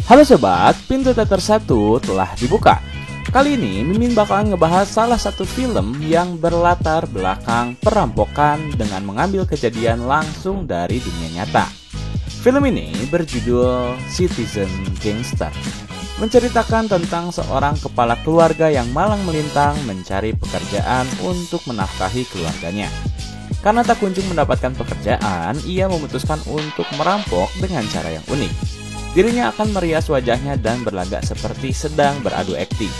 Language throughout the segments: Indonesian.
Halo sobat, pintu teater 1 telah dibuka. Kali ini Mimin bakalan ngebahas salah satu film yang berlatar belakang perampokan dengan mengambil kejadian langsung dari dunia nyata. Film ini berjudul Citizen Gangster, menceritakan tentang seorang kepala keluarga yang malang melintang mencari pekerjaan untuk menafkahi keluarganya. Karena tak kunjung mendapatkan pekerjaan, ia memutuskan untuk merampok dengan cara yang unik. Dirinya akan merias wajahnya dan berlagak seperti sedang beradu akting.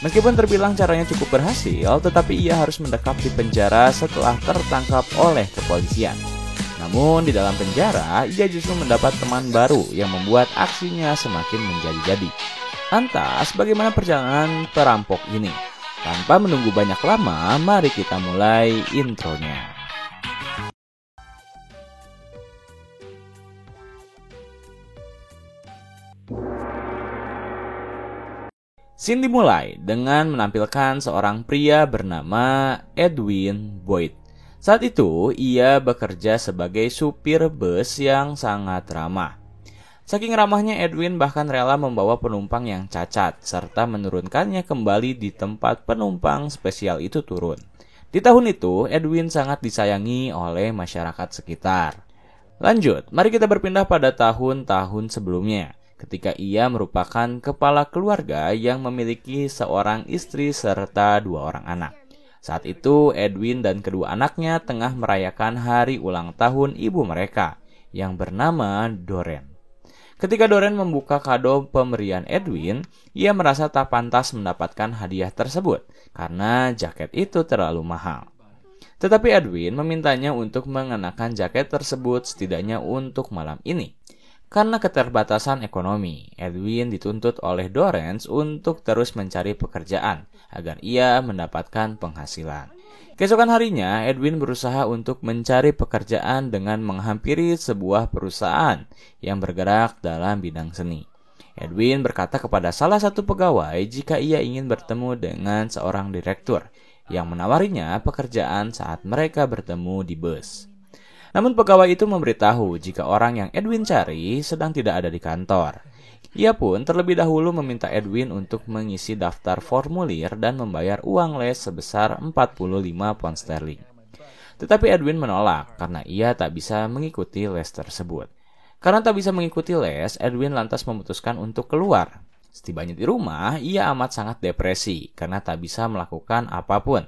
Meskipun terbilang caranya cukup berhasil, tetapi ia harus mendekam di penjara setelah tertangkap oleh kepolisian. Namun di dalam penjara, ia justru mendapat teman baru yang membuat aksinya semakin menjadi-jadi. Lantas, bagaimana perjalanan perampok ini? Tanpa menunggu banyak lama, mari kita mulai intronya. Scene dimulai dengan menampilkan seorang pria bernama Edwin Boyd. Saat itu, ia bekerja sebagai supir bus yang sangat ramah. Saking ramahnya, Edwin bahkan rela membawa penumpang yang cacat, serta menurunkannya kembali di tempat penumpang spesial itu turun. Di tahun itu, Edwin sangat disayangi oleh masyarakat sekitar. Lanjut, mari kita berpindah pada tahun-tahun sebelumnya, ketika ia merupakan kepala keluarga yang memiliki seorang istri serta 2 orang anak. Saat itu, Edwin dan kedua anaknya tengah merayakan hari ulang tahun ibu mereka, yang bernama Doreen. Ketika Doreen membuka kado pemberian Edwin, ia merasa tak pantas mendapatkan hadiah tersebut, karena jaket itu terlalu mahal. Tetapi Edwin memintanya untuk mengenakan jaket tersebut setidaknya untuk malam ini. Karena keterbatasan ekonomi, Edwin dituntut oleh Doreen untuk terus mencari pekerjaan agar ia mendapatkan penghasilan. Keesokan harinya, Edwin berusaha untuk mencari pekerjaan dengan menghampiri sebuah perusahaan yang bergerak dalam bidang seni. Edwin berkata kepada salah satu pegawai jika ia ingin bertemu dengan seorang direktur yang menawarinya pekerjaan saat mereka bertemu di bus. Namun pegawai itu memberitahu jika orang yang Edwin cari sedang tidak ada di kantor. Ia pun terlebih dahulu meminta Edwin untuk mengisi daftar formulir dan membayar uang les sebesar 45 pound sterling. Tetapi Edwin menolak karena ia tak bisa mengikuti les tersebut. Karena tak bisa mengikuti les, Edwin lantas memutuskan untuk keluar. Setibanya di rumah, ia amat sangat depresi karena tak bisa melakukan apapun.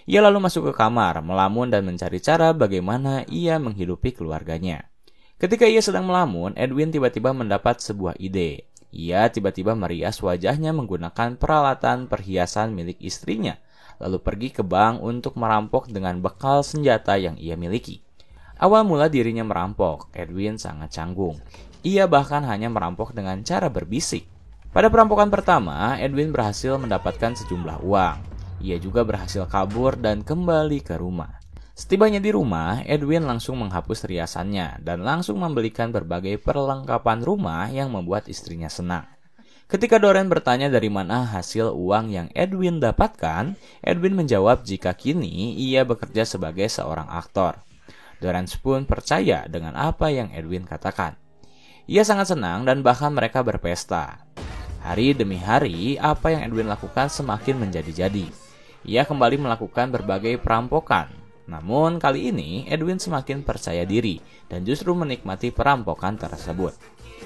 Ia lalu masuk ke kamar, melamun dan mencari cara bagaimana ia menghidupi keluarganya. Ketika ia sedang melamun, Edwin tiba-tiba mendapat sebuah ide. Ia tiba-tiba merias wajahnya menggunakan peralatan perhiasan milik istrinya, lalu pergi ke bank untuk merampok dengan bekal senjata yang ia miliki. Awal mula dirinya merampok, Edwin sangat canggung. Ia bahkan hanya merampok dengan cara berbisik. Pada perampokan pertama, Edwin berhasil mendapatkan sejumlah uang. Ia juga berhasil kabur dan kembali ke rumah. Setibanya di rumah, Edwin langsung menghapus riasannya dan langsung membelikan berbagai perlengkapan rumah yang membuat istrinya senang. Ketika Doreen bertanya dari mana hasil uang yang Edwin dapatkan, Edwin menjawab jika kini ia bekerja sebagai seorang aktor. Doreen pun percaya dengan apa yang Edwin katakan. Ia sangat senang dan bahkan mereka berpesta. Hari demi hari, apa yang Edwin lakukan semakin menjadi-jadi. Ia kembali melakukan berbagai perampokan. Namun kali ini Edwin semakin percaya diri dan justru menikmati perampokan tersebut.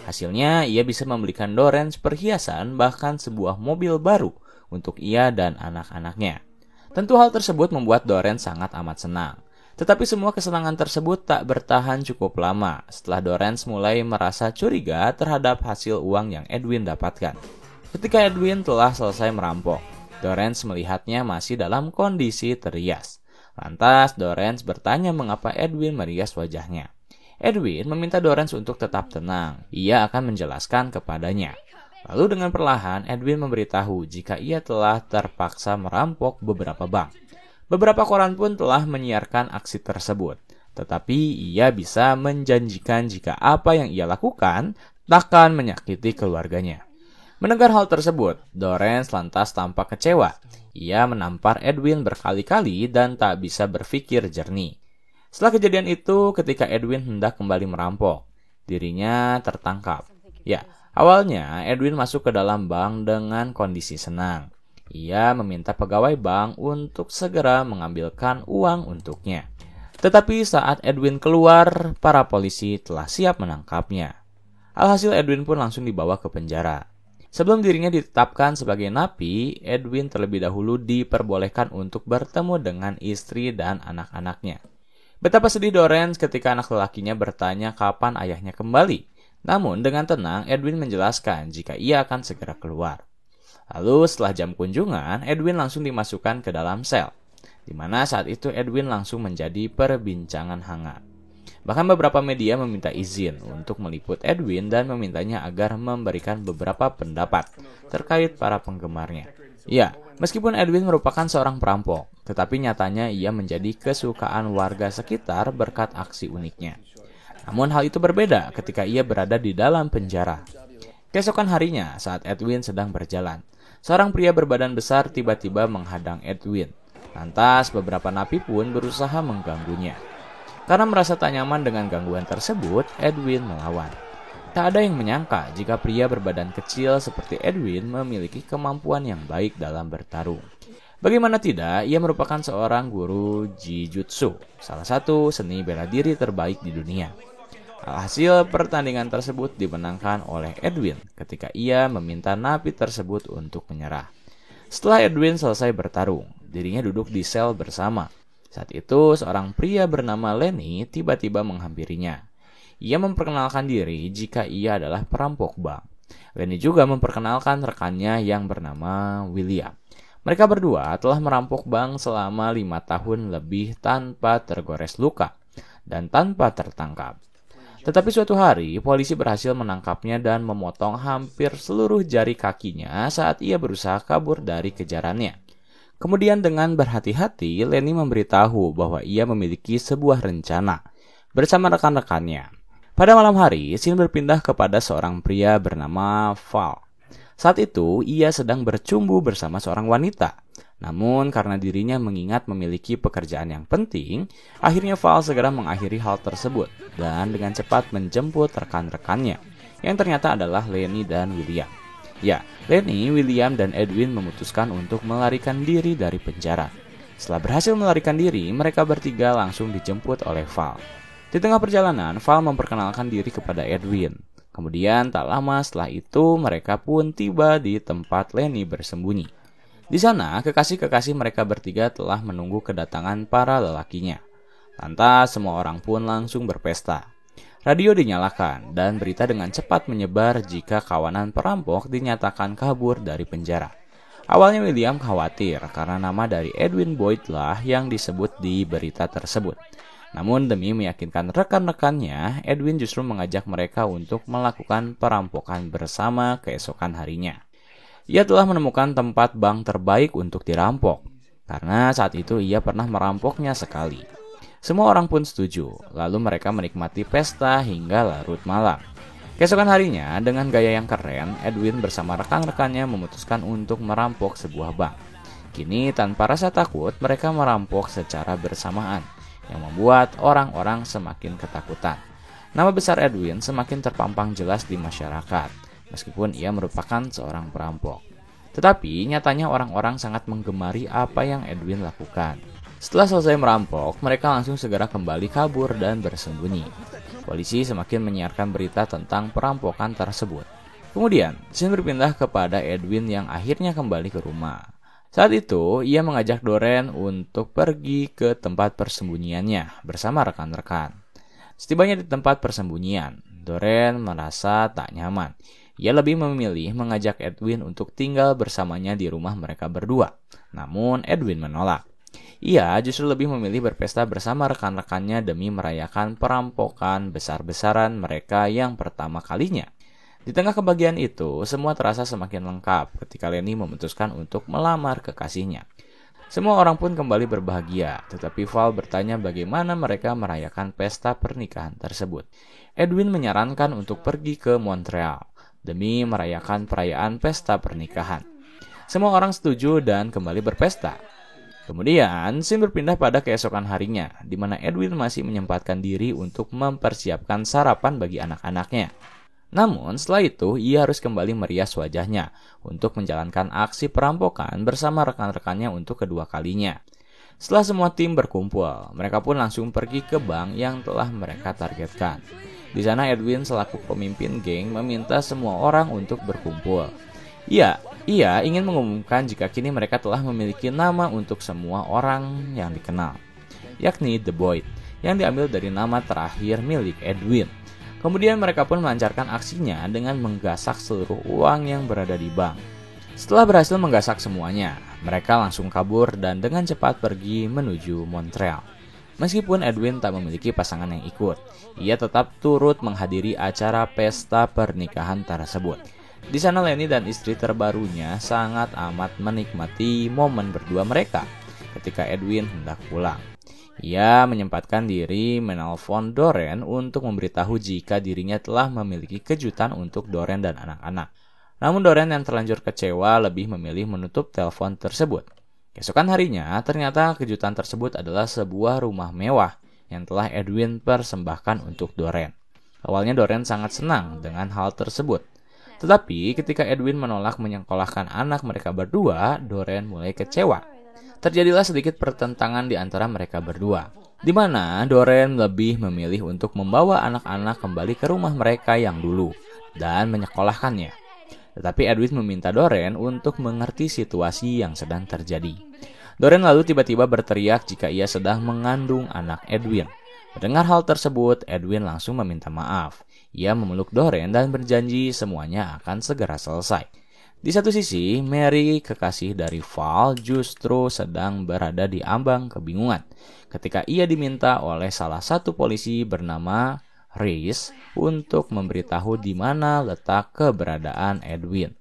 Hasilnya ia bisa membelikan Doreen perhiasan bahkan sebuah mobil baru untuk ia dan anak-anaknya. Tentu hal tersebut membuat Doreen sangat amat senang. Tetapi semua kesenangan tersebut tak bertahan cukup lama setelah Doreen mulai merasa curiga terhadap hasil uang yang Edwin dapatkan. Ketika Edwin telah selesai merampok, Doreen melihatnya masih dalam kondisi terias. Lantas Doreen bertanya mengapa Edwin merias wajahnya. Edwin meminta Doreen untuk tetap tenang. Ia akan menjelaskan kepadanya. Lalu dengan perlahan Edwin memberitahu jika ia telah terpaksa merampok beberapa bank. Beberapa koran pun telah menyiarkan aksi tersebut. Tetapi ia bisa menjanjikan jika apa yang ia lakukan takkan menyakiti keluarganya. Mendengar hal tersebut, Doreen lantas tampak kecewa. Ia menampar Edwin berkali-kali dan tak bisa berpikir jernih. Setelah kejadian itu, ketika Edwin hendak kembali merampok, dirinya tertangkap. Ya, Awalnya, Edwin masuk ke dalam bank dengan kondisi senang. Ia meminta pegawai bank untuk segera mengambilkan uang untuknya. Tetapi saat Edwin keluar, para polisi telah siap menangkapnya. Alhasil Edwin pun langsung dibawa ke penjara. Sebelum dirinya ditetapkan sebagai napi, Edwin terlebih dahulu diperbolehkan untuk bertemu dengan istri dan anak-anaknya. Betapa sedih Dorrance ketika anak lelakinya bertanya kapan ayahnya kembali. Namun dengan tenang, Edwin menjelaskan jika ia akan segera keluar. Lalu setelah jam kunjungan, Edwin langsung dimasukkan ke dalam sel, di mana saat itu Edwin langsung menjadi perbincangan hangat. Bahkan beberapa media meminta izin untuk meliput Edwin dan memintanya agar memberikan beberapa pendapat terkait para penggemarnya. Ya, meskipun Edwin merupakan seorang perampok, tetapi nyatanya ia menjadi kesukaan warga sekitar berkat aksi uniknya. Namun hal itu berbeda ketika ia berada di dalam penjara. Keesokan harinya, saat Edwin sedang berjalan, seorang pria berbadan besar tiba-tiba menghadang Edwin. Lantas beberapa napi pun berusaha mengganggunya. Karena merasa tak nyaman dengan gangguan tersebut, Edwin melawan. Tak ada yang menyangka jika pria berbadan kecil seperti Edwin memiliki kemampuan yang baik dalam bertarung. Bagaimana tidak, ia merupakan seorang guru Jiu-Jitsu, salah satu seni bela diri terbaik di dunia. Alhasil pertandingan tersebut dimenangkan oleh Edwin ketika ia meminta napi tersebut untuk menyerah. Setelah Edwin selesai bertarung, dirinya duduk di sel bersama. Saat itu, seorang pria bernama Lenny tiba-tiba menghampirinya. Ia memperkenalkan diri jika ia adalah perampok bank. Lenny juga memperkenalkan rekannya yang bernama William. Mereka berdua telah merampok bank selama 5 tahun lebih tanpa tergores luka dan tanpa tertangkap. Tetapi suatu hari, polisi berhasil menangkapnya dan memotong hampir seluruh jari kakinya saat ia berusaha kabur dari kejarannya. Kemudian dengan berhati-hati, Lenny memberitahu bahwa ia memiliki sebuah rencana bersama rekan-rekannya. Pada malam hari, scene berpindah kepada seorang pria bernama Val. Saat itu, ia sedang bercumbu bersama seorang wanita. Namun, karena dirinya mengingat memiliki pekerjaan yang penting, akhirnya Val segera mengakhiri hal tersebut dan dengan cepat menjemput rekan-rekannya, yang ternyata adalah Lenny dan William. Ya, Lenny, William, dan Edwin memutuskan untuk melarikan diri dari penjara. Setelah berhasil melarikan diri, mereka bertiga langsung dijemput oleh Val. Di tengah perjalanan, Val memperkenalkan diri kepada Edwin. Kemudian, tak lama setelah itu, mereka pun tiba di tempat Lenny bersembunyi. Di sana, kekasih-kekasih mereka bertiga telah menunggu kedatangan para lelakinya. Lantas, semua orang pun langsung berpesta. Radio dinyalakan dan berita dengan cepat menyebar jika kawanan perampok dinyatakan kabur dari penjara. Awalnya William khawatir karena nama dari Edwin Boyd lah yang disebut di berita tersebut. Namun demi meyakinkan rekan-rekannya, Edwin justru mengajak mereka untuk melakukan perampokan bersama keesokan harinya. Ia telah menemukan tempat bank terbaik untuk dirampok, karena saat itu ia pernah merampoknya sekali. Semua orang pun setuju, lalu mereka menikmati pesta hingga larut malam. Keesokan harinya, dengan gaya yang keren, Edwin bersama rekan-rekannya memutuskan untuk merampok sebuah bank. Kini tanpa rasa takut, mereka merampok secara bersamaan, yang membuat orang-orang semakin ketakutan. Nama besar Edwin semakin terpampang jelas di masyarakat, meskipun ia merupakan seorang perampok. Tetapi nyatanya orang-orang sangat menggemari apa yang Edwin lakukan. Setelah selesai merampok, mereka langsung segera kembali kabur dan bersembunyi. Polisi semakin menyiarkan berita tentang perampokan tersebut. Kemudian, scene berpindah kepada Edwin yang akhirnya kembali ke rumah. Saat itu, ia mengajak Dorrance untuk pergi ke tempat persembunyiannya bersama rekan-rekan. Setibanya di tempat persembunyian, Dorrance merasa tak nyaman. Ia lebih memilih mengajak Edwin untuk tinggal bersamanya di rumah mereka berdua. Namun, Edwin menolak. Ia justru lebih memilih berpesta bersama rekan-rekannya demi merayakan perampokan besar-besaran mereka yang pertama kalinya. Di tengah kebahagiaan itu, semua terasa semakin lengkap ketika Lenny memutuskan untuk melamar kekasihnya. Semua orang pun kembali berbahagia, tetapi Val bertanya bagaimana mereka merayakan pesta pernikahan tersebut. Edwin menyarankan untuk pergi ke Montreal demi merayakan perayaan pesta pernikahan. Semua orang setuju dan kembali berpesta. Kemudian, scene berpindah pada keesokan harinya, di mana Edwin masih menyempatkan diri untuk mempersiapkan sarapan bagi anak-anaknya. Namun setelah itu ia harus kembali merias wajahnya untuk menjalankan aksi perampokan bersama rekan-rekannya untuk kedua kalinya. Setelah semua tim berkumpul, mereka pun langsung pergi ke bank yang telah mereka targetkan. Di sana Edwin selaku pemimpin geng meminta semua orang untuk berkumpul. Ia ingin mengumumkan jika kini mereka telah memiliki nama untuk semua orang yang dikenal, yakni The Boyd, yang diambil dari nama terakhir milik Edwin. Kemudian mereka pun melancarkan aksinya dengan menggasak seluruh uang yang berada di bank. Setelah berhasil menggasak semuanya, mereka langsung kabur dan dengan cepat pergi menuju Montreal. Meskipun Edwin tak memiliki pasangan yang ikut, ia tetap turut menghadiri acara pesta pernikahan tersebut. Di sana Lenny dan istri terbarunya sangat amat menikmati momen berdua mereka ketika Edwin hendak pulang. Ia menyempatkan diri menelpon Doreen untuk memberitahu jika dirinya telah memiliki kejutan untuk Doreen dan anak-anak. Namun Doreen yang terlanjur kecewa lebih memilih menutup telepon tersebut. Keesokan harinya, ternyata kejutan tersebut adalah sebuah rumah mewah yang telah Edwin persembahkan untuk Doreen. Awalnya Doreen sangat senang dengan hal tersebut. Tetapi ketika Edwin menolak menyekolahkan anak mereka berdua, Doreen mulai kecewa. Terjadilah sedikit pertentangan di antara mereka berdua, di mana Doreen lebih memilih untuk membawa anak-anak kembali ke rumah mereka yang dulu dan menyekolahkannya. Tetapi Edwin meminta Doreen untuk mengerti situasi yang sedang terjadi. Doreen lalu tiba-tiba berteriak jika ia sedang mengandung anak Edwin. Mendengar hal tersebut, Edwin langsung meminta maaf. Ia memeluk Doreen dan berjanji semuanya akan segera selesai. Di satu sisi, Mary, kekasih dari Val, justru sedang berada di ambang kebingungan ketika ia diminta oleh salah satu polisi bernama Reese untuk memberitahu di mana letak keberadaan Edwin.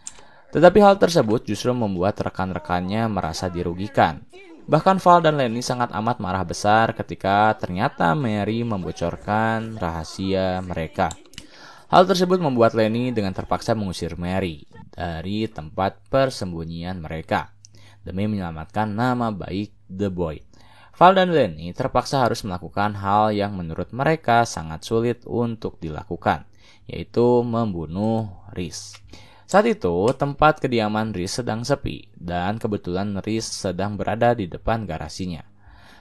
Tetapi hal tersebut justru membuat rekan-rekannya merasa dirugikan. Bahkan Val dan Lenny sangat amat marah besar ketika ternyata Mary membocorkan rahasia mereka. Hal tersebut membuat Lenny dengan terpaksa mengusir Mary dari tempat persembunyian mereka demi menyelamatkan nama baik The Boyd. Val dan Lenny terpaksa harus melakukan hal yang menurut mereka sangat sulit untuk dilakukan, yaitu membunuh Reese. Saat itu, tempat kediaman Reese sedang sepi dan kebetulan Reese sedang berada di depan garasinya.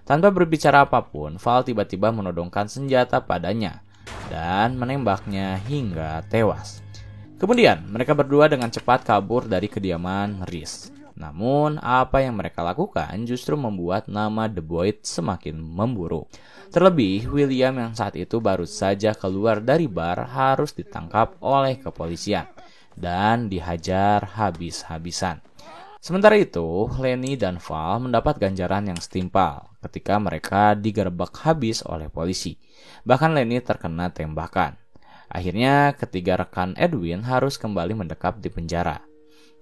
Tanpa berbicara apapun, Val tiba-tiba menodongkan senjata padanya dan menembaknya hingga tewas. Kemudian mereka berdua dengan cepat kabur dari kediaman Reese. Namun apa yang mereka lakukan justru membuat nama The Boyd semakin memburuk. Terlebih William yang saat itu baru saja keluar dari bar harus ditangkap oleh kepolisian dan dihajar habis-habisan. Sementara itu, Lenny dan Val mendapat ganjaran yang setimpal ketika mereka digerebek habis oleh polisi. Bahkan Lenny terkena tembakan. Akhirnya, ketiga rekan Edwin harus kembali mendekap di penjara.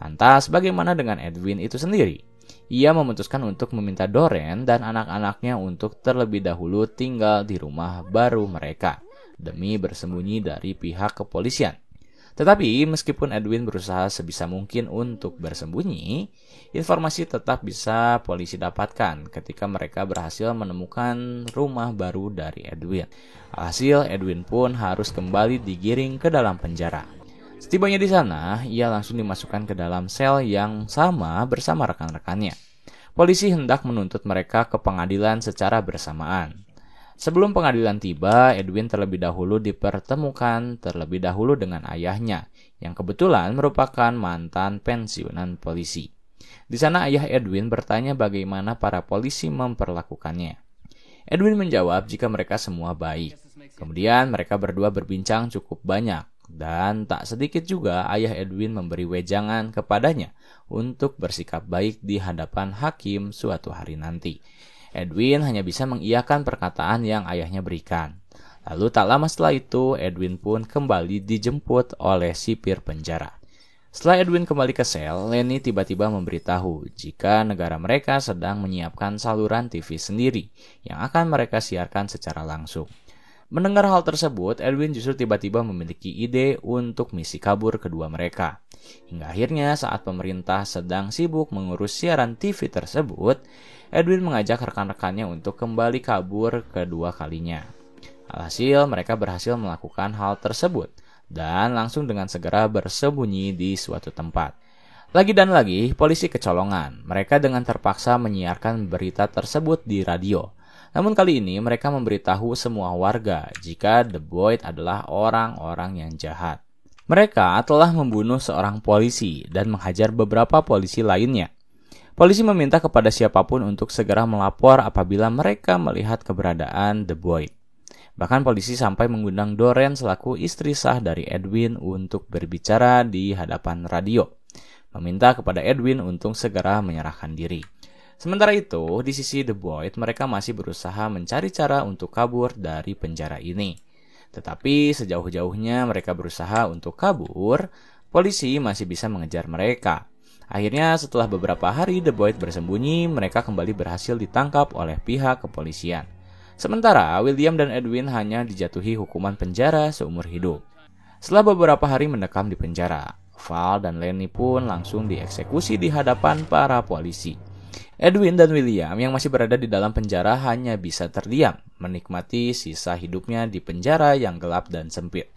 Lantas, bagaimana dengan Edwin itu sendiri? Ia memutuskan untuk meminta Doreen dan anak-anaknya untuk terlebih dahulu tinggal di rumah baru mereka demi bersembunyi dari pihak kepolisian. Tetapi meskipun Edwin berusaha sebisa mungkin untuk bersembunyi, informasi tetap bisa polisi dapatkan ketika mereka berhasil menemukan rumah baru dari Edwin. Alhasil Edwin pun harus kembali digiring ke dalam penjara. Setibanya di sana, ia langsung dimasukkan ke dalam sel yang sama bersama rekan-rekannya. Polisi hendak menuntut mereka ke pengadilan secara bersamaan. Sebelum pengadilan tiba, Edwin terlebih dahulu dipertemukan terlebih dahulu dengan ayahnya, yang kebetulan merupakan mantan pensiunan polisi. Di sana ayah Edwin bertanya bagaimana para polisi memperlakukannya. Edwin menjawab jika mereka semua baik. Kemudian mereka berdua berbincang cukup banyak, dan tak sedikit juga ayah Edwin memberi wejangan kepadanya untuk bersikap baik di hadapan hakim suatu hari nanti. Edwin hanya bisa mengiyakan perkataan yang ayahnya berikan. Lalu tak lama setelah itu, Edwin pun kembali dijemput oleh sipir penjara. Setelah Edwin kembali ke sel, Lenny tiba-tiba memberitahu jika negara mereka sedang menyiapkan saluran TV sendiri yang akan mereka siarkan secara langsung. Mendengar hal tersebut, Edwin justru tiba-tiba memiliki ide untuk misi kabur kedua mereka. Hingga akhirnya saat pemerintah sedang sibuk mengurus siaran TV tersebut, Edwin mengajak rekan-rekannya untuk kembali kabur kedua kalinya. Alhasil mereka berhasil melakukan hal tersebut. dan langsung dengan segera bersembunyi di suatu tempat. Lagi dan lagi, polisi kecolongan. Mereka dengan terpaksa menyiarkan berita tersebut di radio. Namun kali ini mereka memberitahu semua warga jika The Boyd adalah orang-orang yang jahat. Mereka telah membunuh seorang polisi dan menghajar beberapa polisi lainnya. Polisi meminta kepada siapapun untuk segera melapor apabila mereka melihat keberadaan The Boyd. Bahkan polisi sampai mengundang Doreen selaku istri sah dari Edwin untuk berbicara di hadapan radio, meminta kepada Edwin untuk segera menyerahkan diri. Sementara itu, di sisi The Boyd, mereka masih berusaha mencari cara untuk kabur dari penjara ini. Tetapi sejauh-jauhnya mereka berusaha untuk kabur, polisi masih bisa mengejar mereka. Akhirnya setelah beberapa hari The Boyd bersembunyi, mereka kembali berhasil ditangkap oleh pihak kepolisian. Sementara William dan Edwin hanya dijatuhi hukuman penjara seumur hidup. Setelah beberapa hari mendekam di penjara, Val dan Lenny pun langsung dieksekusi di hadapan para polisi. Edwin dan William yang masih berada di dalam penjara hanya bisa terdiam, menikmati sisa hidupnya di penjara yang gelap dan sempit.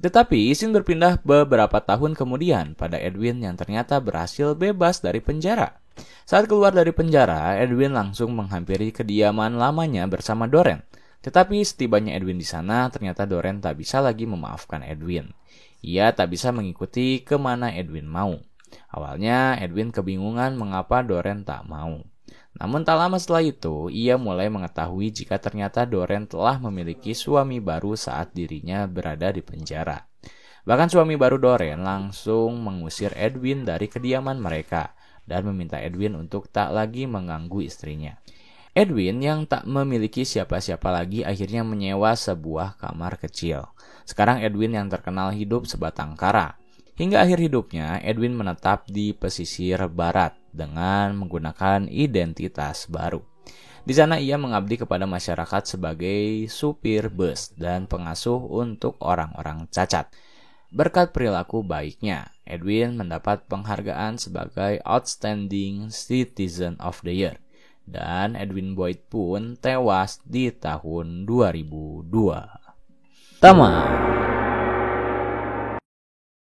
Tetapi scene berpindah beberapa tahun kemudian pada Edwin yang ternyata berhasil bebas dari penjara. Saat keluar dari penjara, Edwin langsung menghampiri kediaman lamanya bersama Doreen. Tetapi setibanya Edwin di sana, ternyata Doreen tak bisa lagi memaafkan Edwin. Ia tak bisa mengikuti kemana Edwin mau. Awalnya Edwin kebingungan mengapa Doreen tak mau. Namun tak lama setelah itu, ia mulai mengetahui jika ternyata Doreen telah memiliki suami baru saat dirinya berada di penjara. Bahkan suami baru Doreen langsung mengusir Edwin dari kediaman mereka dan meminta Edwin untuk tak lagi mengganggu istrinya. Edwin yang tak memiliki siapa-siapa lagi akhirnya menyewa sebuah kamar kecil. Sekarang Edwin yang terkenal hidup sebatang kara. Hingga akhir hidupnya, Edwin menetap di pesisir barat dengan menggunakan identitas baru. Di sana ia mengabdi kepada masyarakat sebagai supir bus dan pengasuh untuk orang-orang cacat. Berkat perilaku baiknya, Edwin mendapat penghargaan sebagai Outstanding Citizen of the Year. Dan Edwin Boyd pun tewas di tahun 2002. Tamat.